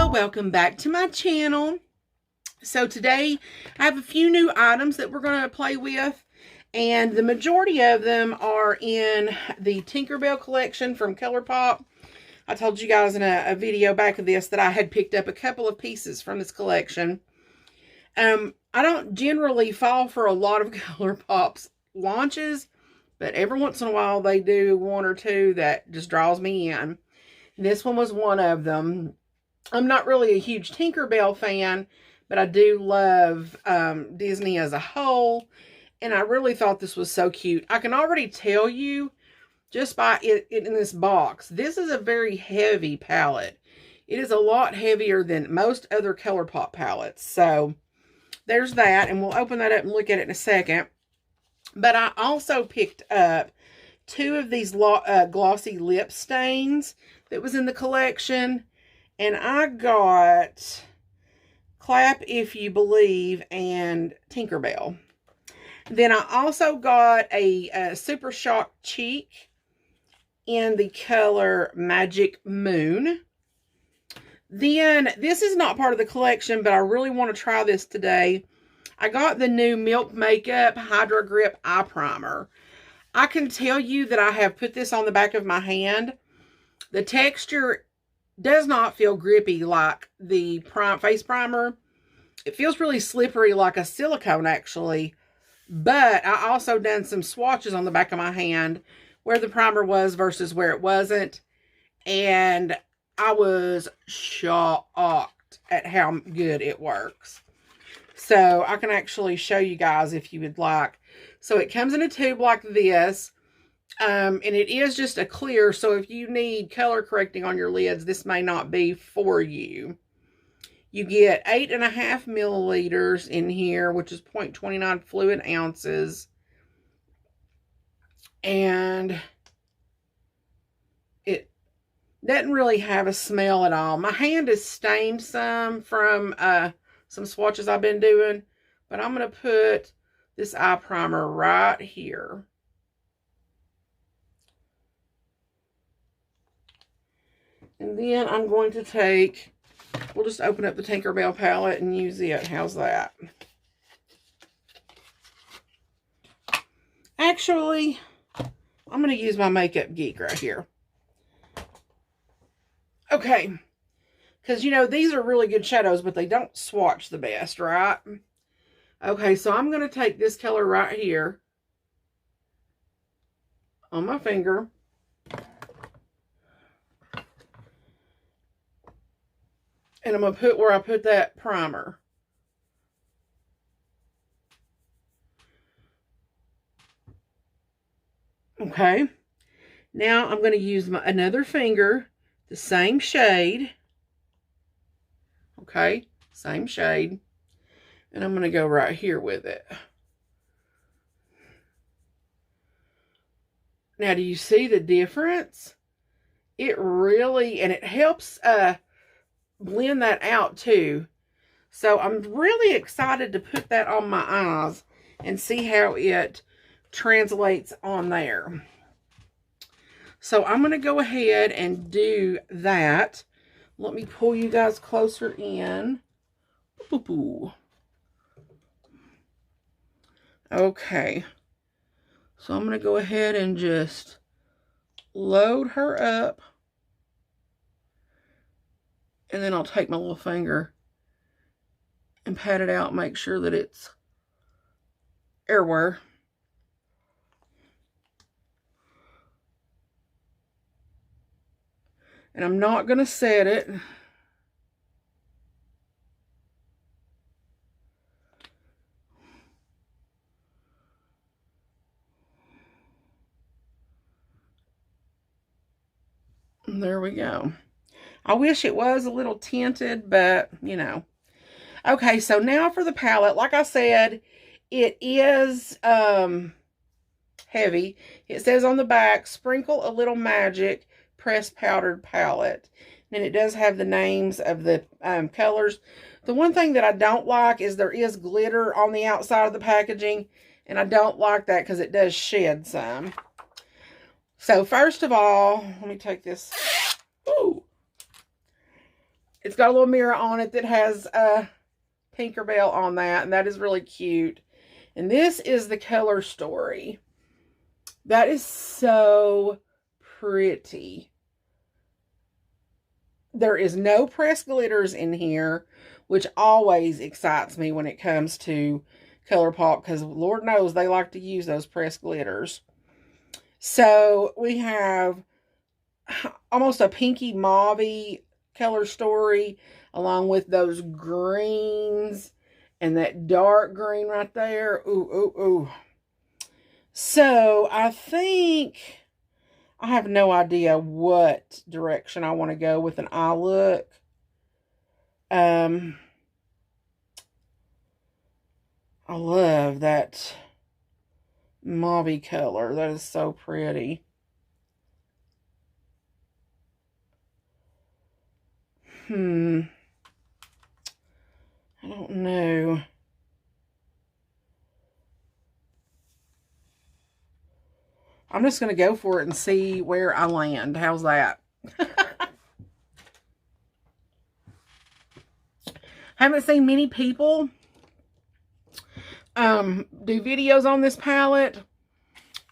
y'all, welcome back to my channel. So today I have a few new items that we're going to play with, and the majority of them are in the Tinkerbell collection from Colourpop. I told you guys in a video back of this that I had picked up a couple of pieces from this collection. I don't generally fall for a lot of Colourpop's launches, but every once in a while they do one or two that just draws me in. This one was one of them. I'm not really a huge Tinkerbell fan, but I do love Disney as a whole, and I really thought this was so cute. I can already tell you, just by it in this box, this is a very heavy palette. It is a lot heavier than most other Colourpop palettes, so there's that, and we'll open that up and look at it in a second. But I also picked up two of these glossy lip stains that was in the collection. And I got Clap If You Believe and Tinkerbell. Then I also got a Super Shock Cheek in the color Magic Moon. Then, this is not part of the collection, but I really want to try this today. I got the new Milk Makeup Hydra Grip Eye Primer. I can tell you that I have put this on the back of my hand. The texture does not feel grippy like the face primer. It feels really slippery like a silicone actually. But I also done some swatches on the back of my hand where the primer was versus where it wasn't. And I was shocked at how good it works. So I can actually show you guys if you would like. So it comes in a tube like this. And it is just a clear, so if you need color correcting on your lids, this may not be for you. You get 8.5 milliliters in here, which is 0.29 fluid ounces. And it doesn't really have a smell at all. My hand is stained some from some swatches I've been doing, but I'm going to put this eye primer right here. And then I'm going to take, we'll just open up the Tinkerbell palette and use it. How's that? Actually, I'm going to use my Makeup Geek right here. Okay. Because, you know, these are really good shadows, but they don't swatch the best, right? Okay, so I'm going to take this color right here on my finger. And I'm going to put where I put that primer. Okay. Now I'm going to use another finger, the same shade. Okay. Same shade. And I'm going to go right here with it. Now, do you see the difference? It really, and it helps blend that out too. So I'm really excited to put that on my eyes and see how it translates on there. So I'm going to go ahead and do that. Let me pull you guys closer in. Okay. So I'm going to go ahead and just load her up. And then I'll take my little finger and pat it out, make sure that it's everywhere. And I'm not going to set it. And there we go. I wish it was a little tinted, but, you know. Okay, so now for the palette. Like I said, it is heavy. It says on the back, sprinkle a little magic, pressed powdered palette. And it does have the names of the colors. The one thing that I don't like is there is glitter on the outside of the packaging. And I don't like that because it does shed some. So first of all, let me take this. Ooh. It's got a little mirror on it that has Tinkerbell on that, and that is really cute. And this is the color story. That is so pretty. There is no pressed glitters in here, which always excites me when it comes to Colourpop, because Lord knows they like to use those pressed glitters. So we have almost a pinky mauve color story, along with those greens and that dark green right there. Ooh, ooh, ooh. So I think I have no idea what direction I want to go with an eye look. I love that mauve color. That is so pretty. I don't know. I'm just going to go for it and see where I land. How's that? Haven't seen many people do videos on this palette.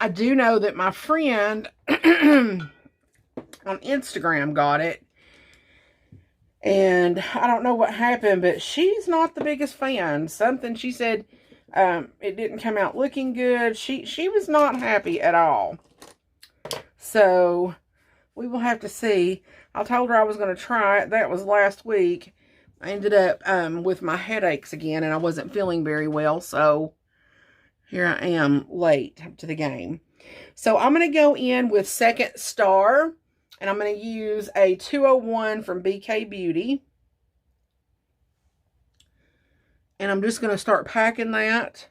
I do know that my friend on Instagram got it. And I don't know what happened, but she's not the biggest fan. Something she said, it didn't come out looking good. She was not happy at all. So we will have to see. I told her I was going to try it. That was last week. I ended up with my headaches again, and I wasn't feeling very well. So here I am late to the game. So I'm going to go in with Second Star. And I'm going to use a 201 from BK Beauty. And I'm just going to start packing that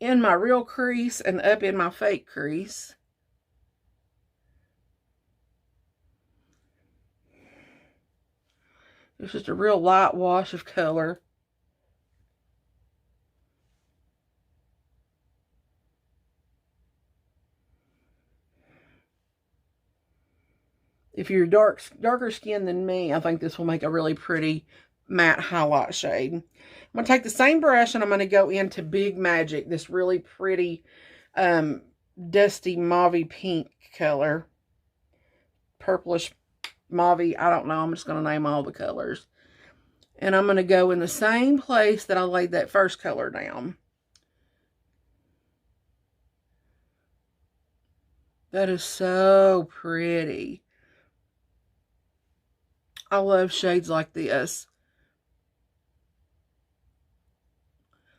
in my real crease and up in my fake crease. It's just a real light wash of color. If you're darker skin than me, I think this will make a really pretty matte highlight shade. I'm going to take the same brush and I'm going to go into Big Magic, this really pretty dusty mauve pink color. Purplish mauve, I don't know. I'm just going to name all the colors. And I'm going to go in the same place that I laid that first color down. That is so pretty. I love shades like this.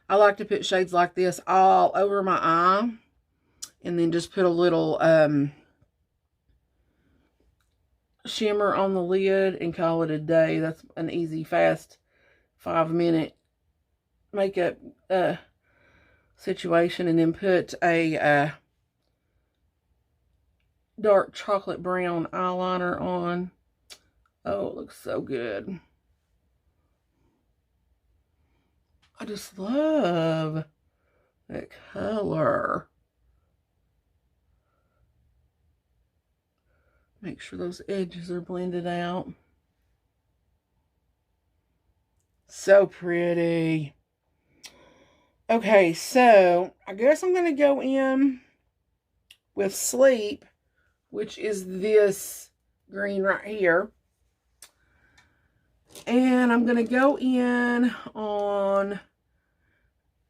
I like to put shades like this all over my eye. And then just put a little shimmer on the lid and call it a day. That's an easy, fast 5-minute makeup situation. And then put a dark chocolate brown eyeliner on. Oh, it looks so good. I just love that color. Make sure those edges are blended out. So pretty. Okay, so I guess I'm going to go in with Sleep, which is this green right here. And I'm going to go in on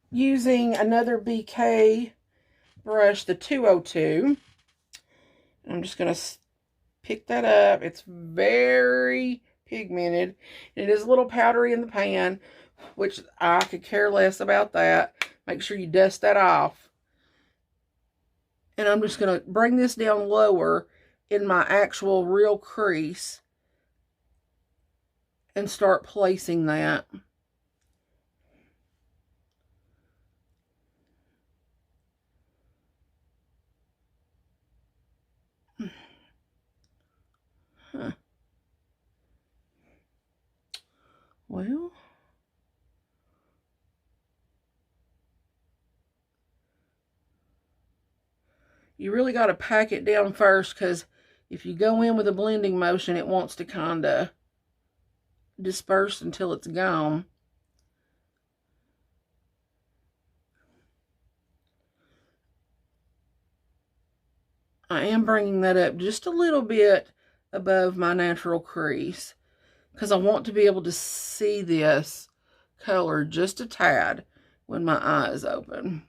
using another BK brush, the 202. I'm just going to pick that up. It's very pigmented. It is a little powdery in the pan, which I could care less about that. Make sure you dust that off. And I'm just going to bring this down lower in my actual real crease and start placing that. Huh. Well, you really got to pack it down first, because if you go in with a blending motion, it wants to kind of disperse until it's gone. I am bringing that up just a little bit above my natural crease because I want to be able to see this color just a tad when my eye is open.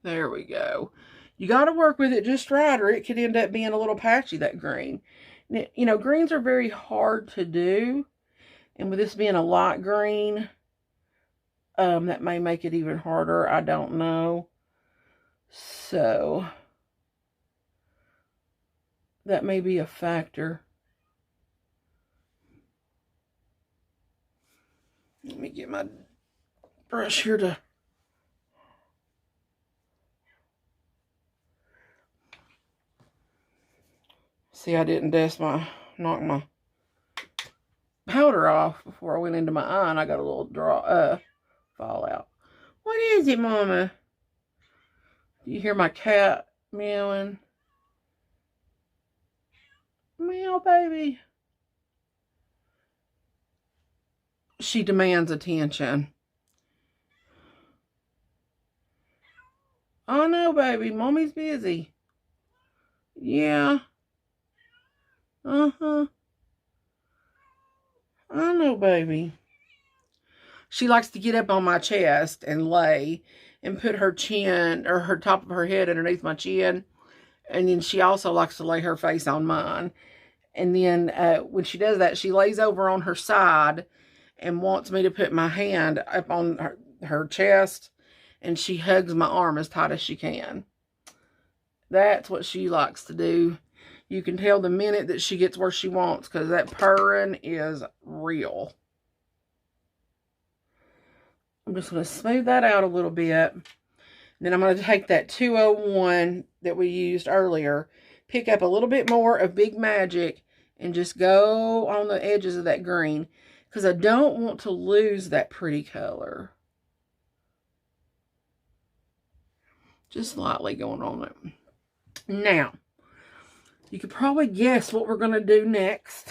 There we go. You got to work with it just right, or it could end up being a little patchy, that green. You know, greens are very hard to do. And with this being a light green, that may make it even harder. I don't know. So, that may be a factor. Let me get my brush here to... See, I didn't knock my powder off before I went into my eye, and I got a little fallout. What is it, Mama? Do you hear my cat meowing? Meow, baby. She demands attention. Oh, no, baby. Mommy's busy. Yeah. Uh-huh. I know, baby. She likes to get up on my chest and lay and put her chin, or her top of her head underneath my chin. And then she also likes to lay her face on mine. And then when she does that, she lays over on her side and wants me to put my hand up on her chest. And she hugs my arm as tight as she can. That's what she likes to do. You can tell the minute that she gets where she wants, because that purring is real. I'm just going to smooth that out a little bit. Then I'm going to take that 201 that we used earlier, pick up a little bit more of Big Magic, and just go on the edges of that green, because I don't want to lose that pretty color. Just lightly going on it. Now, you could probably guess what we're going to do next.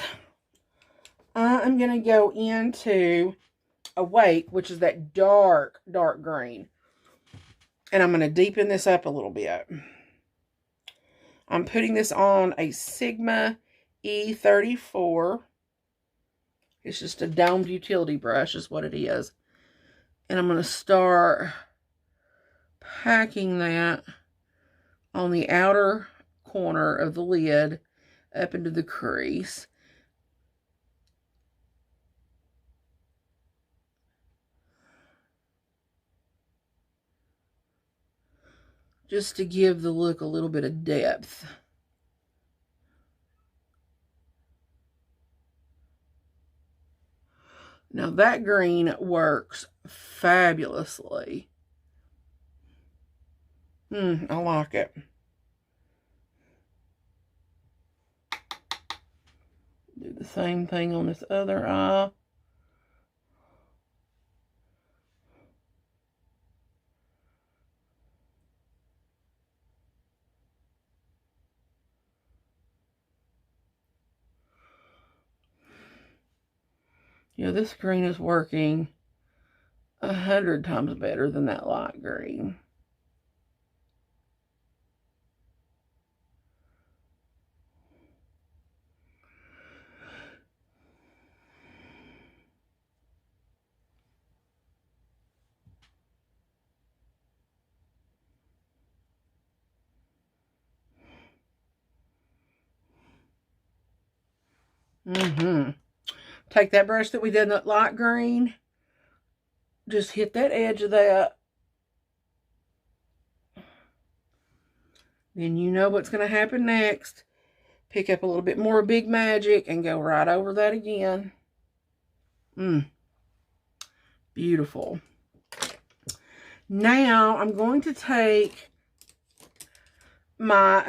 I'm going to go into Awake, which is that dark, dark green. And I'm going to deepen this up a little bit. I'm putting this on a Sigma E34. It's just a domed utility brush is what it is. And I'm going to start packing that on the outer corner of the lid up into the crease. Just to give the look a little bit of depth. Now that green works fabulously. I like it. Do the same thing on this other eye. You know, this green is working 100 times better than that light green. Take that brush that we did in that light green. Just hit that edge of that. Then you know what's going to happen next. Pick up a little bit more Big Magic and go right over that again. Beautiful. Now I'm going to take my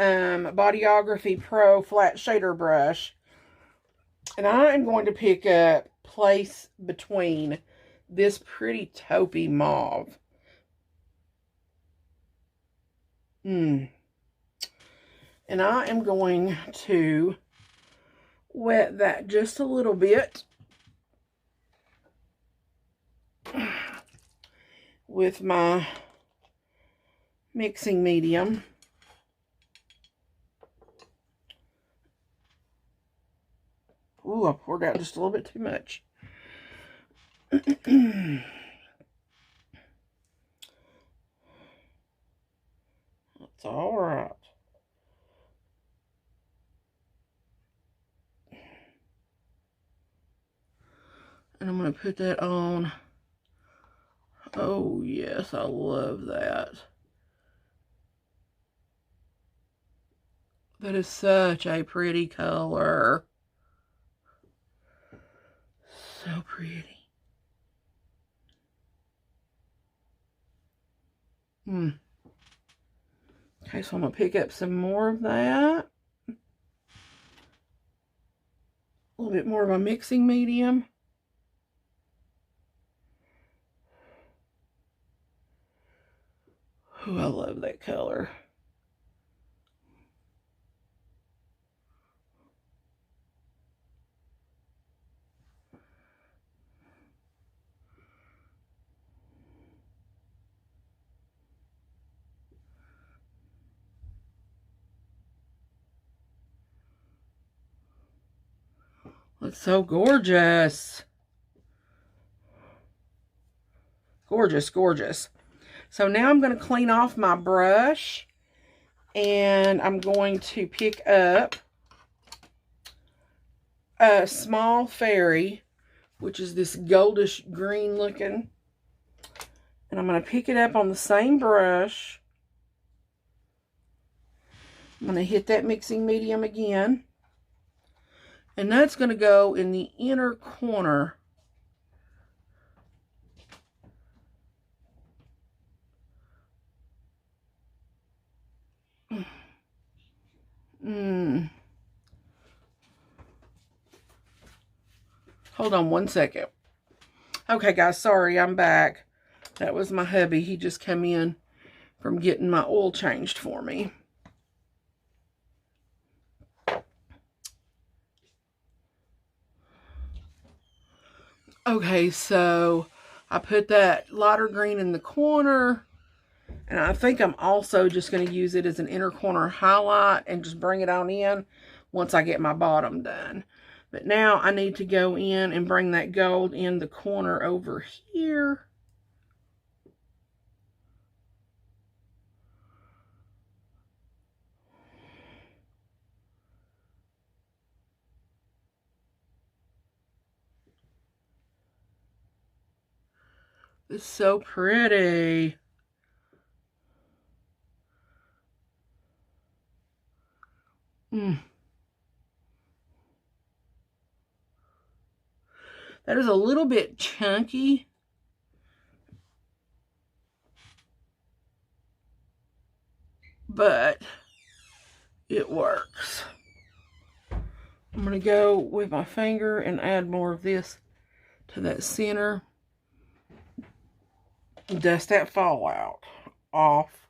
Bodyography Pro flat shader brush, and I am going to pick up Place Between, this pretty taupey mauve. And I am going to wet that just a little bit with my mixing medium. Ooh, I poured out just a little bit too much. That's all right. And I'm going to put that on. Oh, yes, I love that. That is such a pretty color. So pretty. Okay, so I'm going to pick up some more of that. A little bit more of a mixing medium. Ooh, I love that color. It's so gorgeous. Gorgeous, gorgeous. So now I'm going to clean off my brush, and I'm going to pick up a Small Fairy, which is this goldish green looking. And I'm going to pick it up on the same brush. I'm going to hit that mixing medium again. And that's going to go in the inner corner. Hold on one second. Okay, guys, sorry, I'm back. That was my hubby. He just came in from getting my oil changed for me. Okay, so I put that lighter green in the corner, and I think I'm also just going to use it as an inner corner highlight and just bring it on in once I get my bottom done. But now I need to go in and bring that gold in the corner over here. It's so pretty. That is a little bit chunky. But it works. I'm going to go with my finger and add more of this to that center. Dust that fallout off.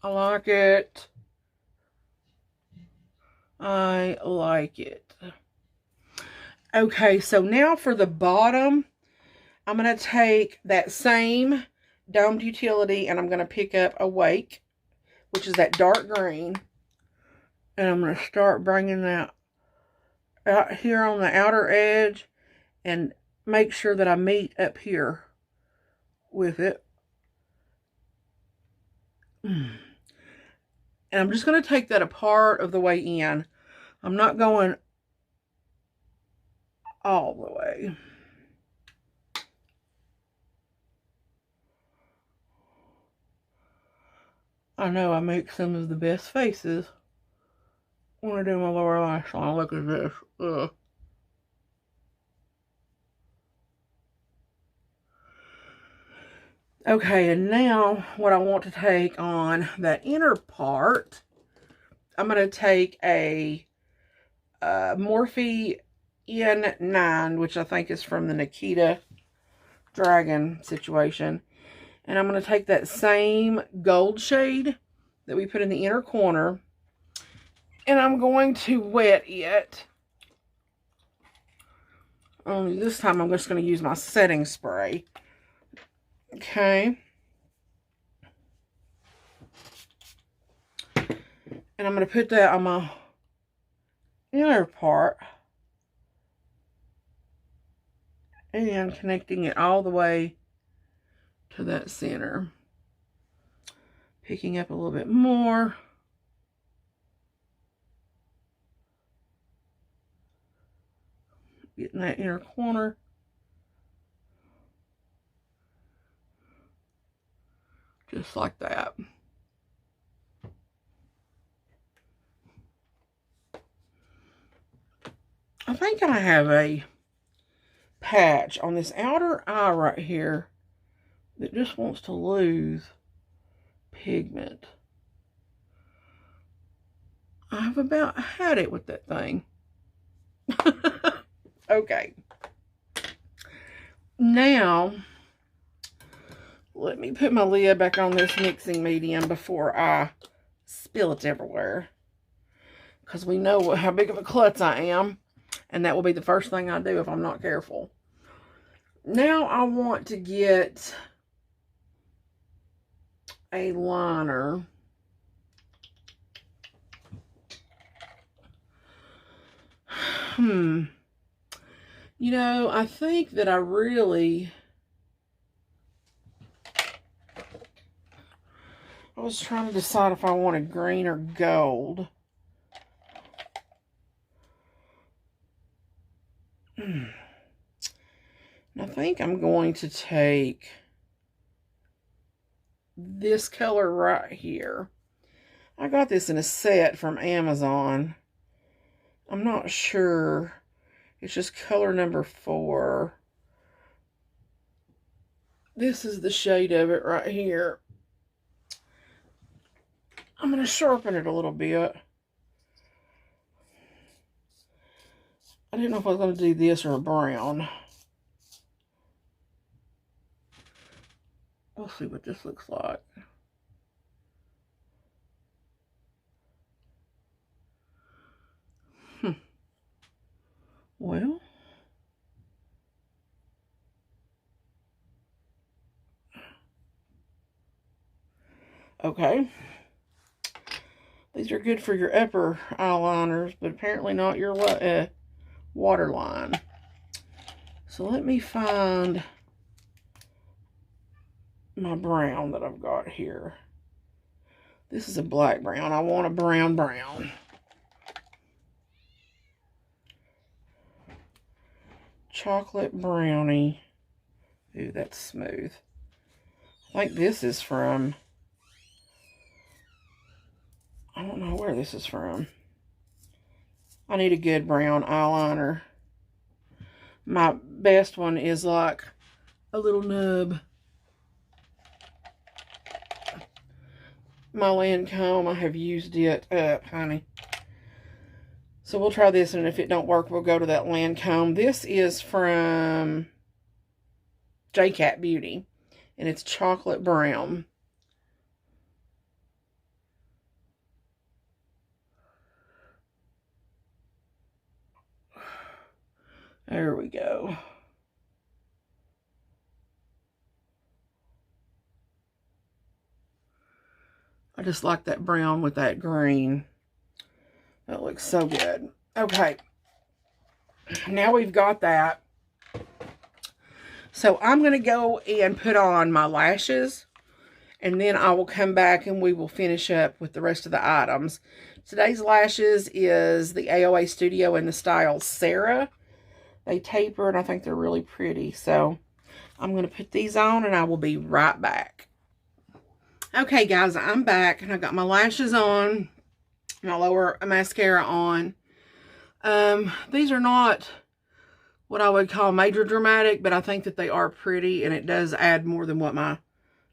I like it. I like it. Okay, so now for the bottom, I'm going to take that same domed utility and I'm going to pick up Awake, which is that dark green. And I'm going to start bringing that out here on the outer edge and make sure that I meet up here with it. And I'm just going to take that a part of the way in. I'm not going all the way. I know I make some of the best faces when I do my lower lash line. Look at this. Ugh. Okay, and now what I want to take on that inner part, I'm going to take a Morphe N9, which I think is from the Nikita Dragon situation. And I'm going to take that same gold shade that we put in the inner corner, and I'm going to wet it. This time I'm just going to use my setting spray. Okay. And I'm going to put that on my inner part. And connecting it all the way to that center. Picking up a little bit more. Getting that inner corner. Just like that. I think I have a patch on this outer eye right here that just wants to lose pigment. I've about had it with that thing. Okay. Now, let me put my lid back on this mixing medium before I spill it everywhere. Because we know how big of a klutz I am. And that will be the first thing I do if I'm not careful. Now I want to get a liner. You know, I think that I was trying to decide if I wanted green or gold. I think I'm going to take this color right here. I got this in a set from Amazon. I'm not sure. It's just color number 4. This is the shade of it right here. I'm going to sharpen it a little bit. I didn't know if I was going to do this or a brown. We'll see what this looks like. Well, okay. These are good for your upper eyeliners, but apparently not your waterline. So let me find my brown that I've got here. This is a black brown. I want a brown brown. Chocolate brownie. Ooh, that's smooth. I think this is from, I don't know where this is from. I need a good brown eyeliner. My best one is like a little nub. My Lancome, I have used it up, honey. So we'll try this, and if it don't work, we'll go to that Lancome. This is from J-Cat Beauty, and it's chocolate brown. There we go. I just like that brown with that green. That looks so good. Okay. Now we've got that. So I'm going to go and put on my lashes. And then I will come back and we will finish up with the rest of the items. Today's lashes is the AOA Studio in the style Sarah. They taper and I think they're really pretty. So I'm going to put these on and I will be right back. Okay, guys, I'm back, and I got my lashes on, my lower mascara on. These are not what I would call major dramatic, but I think that they are pretty, and it does add more than what my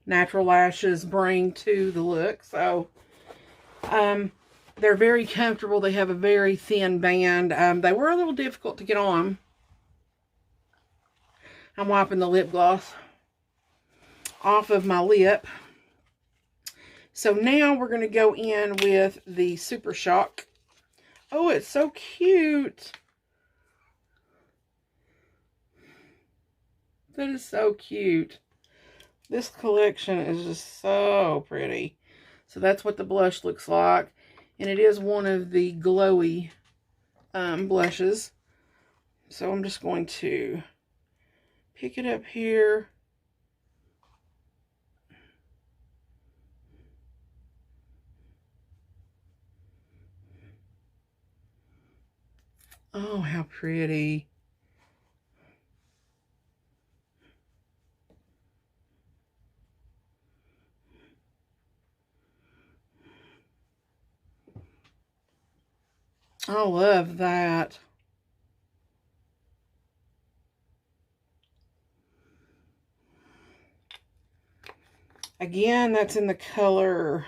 natural lashes bring to the look. So, they're very comfortable. They have a very thin band. They were a little difficult to get on. I'm wiping the lip gloss off of my lip. So now we're going to go in with the Super Shock. Oh, it's so cute. That is so cute. This collection is just so pretty. So that's what the blush looks like. And it is one of the glowy blushes. So I'm just going to pick it up here. Oh, how pretty. I love that. Again, that's in the color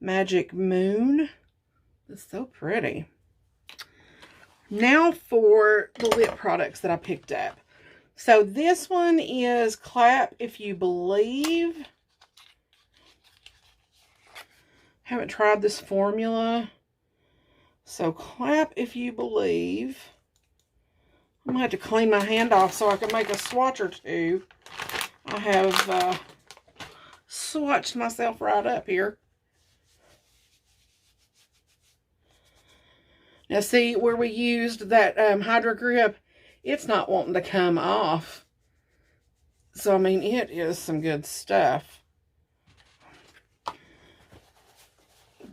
Magic Moon. It's so pretty. Now for the lip products that I picked up. So this one is Clap If You Believe. Haven't tried this formula. So Clap If You Believe. I'm going to have to clean my hand off so I can make a swatch or two. I have swatched myself right up here. Now see, where we used that Hydra grip, it's not wanting to come off. So, I mean, it is some good stuff.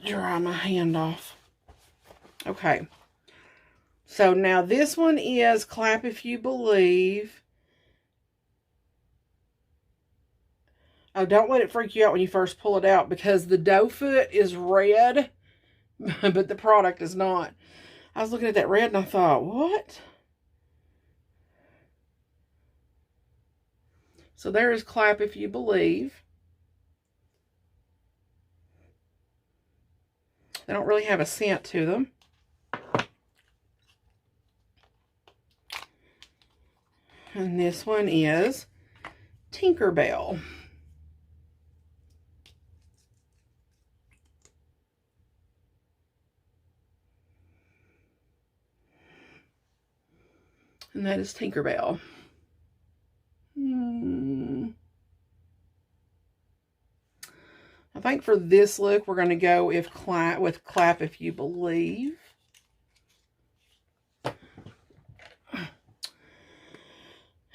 Dry my hand off. Okay. So, now this one is Clap If You Believe. Oh, don't let it freak you out when you first pull it out, because the doe foot is red, but the product is not. I was looking at that red and I thought, what? So there is Clap If You Believe. They don't really have a scent to them. And this one is Tinkerbell. And that is Tinkerbell. I think for this look, we're going to go with Clap If You Believe.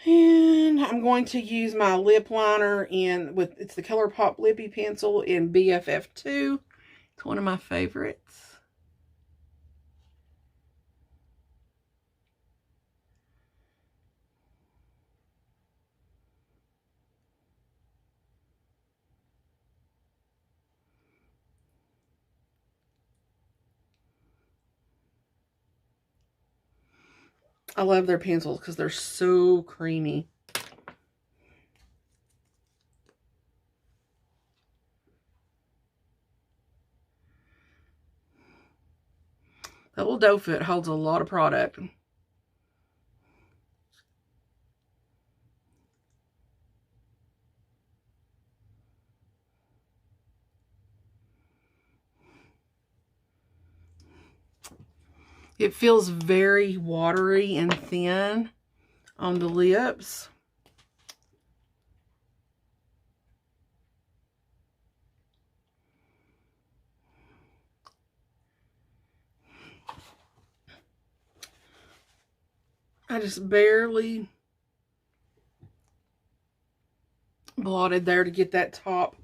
And I'm going to use my lip liner it's the Colourpop Lippy Pencil in BFF2. It's one of my favorites. I love their pencils because they're so creamy. That little doe foot holds a lot of product. It feels very watery and thin on the lips. I just barely blotted there to get that top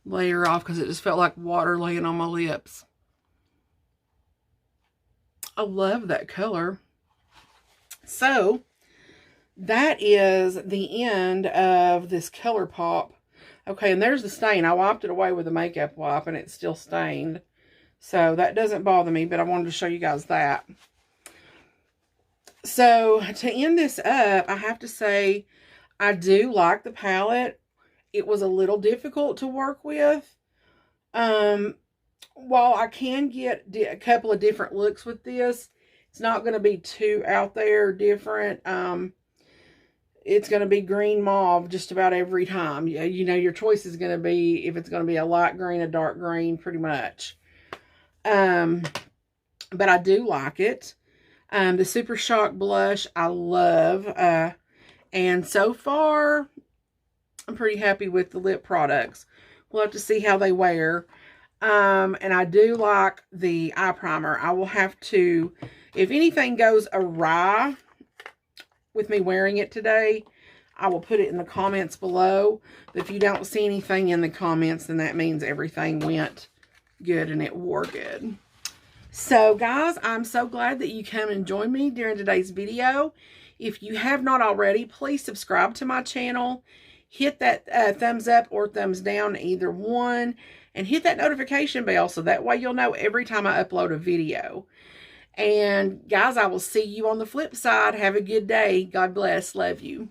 layer off because it just felt like water laying on my lips. I love that color. So, that is the end of this Colourpop. Okay, and there's the stain. I wiped it away with a makeup wipe, and it's still stained. So that doesn't bother me, but I wanted to show you guys that. So to end this up, I have to say I do like the palette. It was a little difficult to work with. While I can get a couple of different looks with this, it's not going to be too out there different. It's going to be green mauve just about every time. You know, your choice is going to be, if it's going to be a light green, a dark green, pretty much. But I do like it. The Super Shock blush, I love. And so far, I'm pretty happy with the lip products. We'll have to see how they wear. And I do like the eye primer. I will have to, if anything goes awry with me wearing it today, I will put it in the comments below. But if you don't see anything in the comments, then that means everything went good and it wore good. So guys, I'm so glad that you come and join me during today's video. If you have not already, please subscribe to my channel. Hit that thumbs up or thumbs down, either one. And hit that notification bell so that way you'll know every time I upload a video. And guys, I will see you on the flip side. Have a good day. God bless. Love you.